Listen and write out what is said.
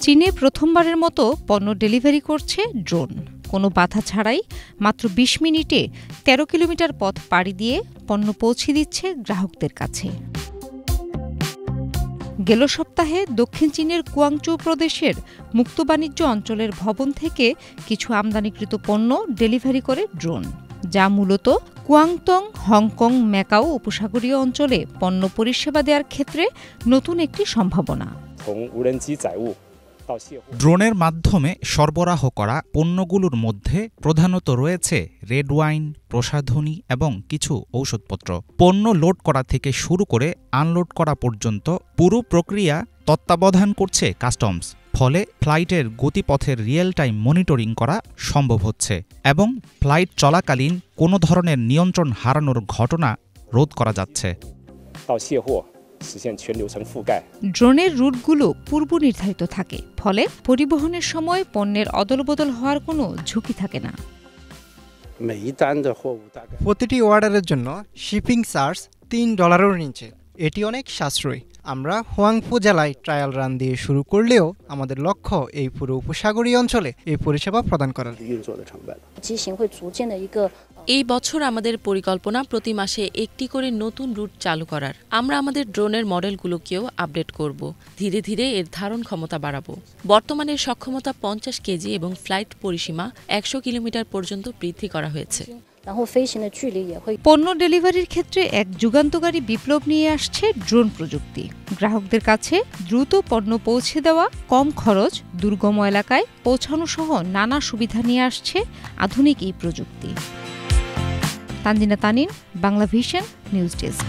চীনে প্রথমবারের মতো পণ্য ডেলিভারি করছে ড্রোন। কোনো বাধা ছাড়াই মাত্র ২০ মিনিটে ১৩ কিলোমিটার পথ পাড়ি দিয়ে পণ্য পৌঁছে দিচ্ছে গ্রাহকদের কাছে। গেল সপ্তাহে দক্ষিণ চীনের কুয়াংচৌ প্রদেশের মুক্ত বাণিজ্য অঞ্চলের ভবন থেকে কিছু আমদানিকৃত পণ্য ডেলিভারি করে ড্রোন, যা মূলত কুয়াংতং, হংকং, ম্যাকাও উপসাগরীয় অঞ্চলে পণ্য পরিষেবা দেওয়ার ক্ষেত্রে নতুন একটি সম্ভাবনা। ড্রোনের মাধ্যমে সরবরাহ করা পণ্যগুলোর মধ্যে প্রধানত রয়েছে রেড ওয়াইন, প্রসাধনী এবং কিছু ঔষধপত্র। পণ্য লোড করা থেকে শুরু করে আনলোড করা পর্যন্ত পুরো প্রক্রিয়া তত্ত্বাবধান করছে কাস্টমস। ফলে ফ্লাইটের গতিপথের রিয়েল টাইম মনিটরিং করা সম্ভব হচ্ছে এবং ফ্লাইট চলাকালীন কোনো ধরনের নিয়ন্ত্রণ হারানোর ঘটনা রোধ করা যাচ্ছে। ড্রোনের রুটগুলো পূর্ব নির্ধারিত থাকে, ফলে পরিবহনের সময় পণ্যের অদলবদল হওয়ার কোনো ঝুঁকি থাকে না। প্রতিটি অর্ডারের জন্য শিপিং চার্জ $3 নিচে। এটি অনেক সাশ্রয়ী। আমরা হুয়াংফু জেলায় ট্রায়াল রান দিয়ে শুরু করলেও আমাদের লক্ষ্য এই পুরো উপসাগরীয় অঞ্চলে এই পরিষেবা প্রদান করা। এই বছর আমাদের পরিকল্পনা প্রতি মাসে একটি করে নতুন রুট চালু করার। আমরা আমাদের ড্রোনের মডেলগুলোকেও আপডেট করব। ধীরে ধীরে এর ধারণ ক্ষমতা বাড়াবো। বর্তমানে সক্ষমতা 50 কেজি এবং ফ্লাইট পরিসীমা 100 কিলোমিটার পর্যন্ত বৃদ্ধি করা হয়েছে। পণ্য ডেলিভারির ক্ষেত্রে এক যুগান্তকারী বিপ্লব নিয়ে আসছে ড্রোন প্রযুক্তি। গ্রাহকদের কাছে দ্রুত পণ্য পৌঁছে দেওয়া, কম খরচ, দুর্গম এলাকায় পৌঁছানো সহ নানা সুবিধা নিয়ে আসছে আধুনিক এই প্রযুক্তি। Tanzina তানিন, Bangla vision, news desk.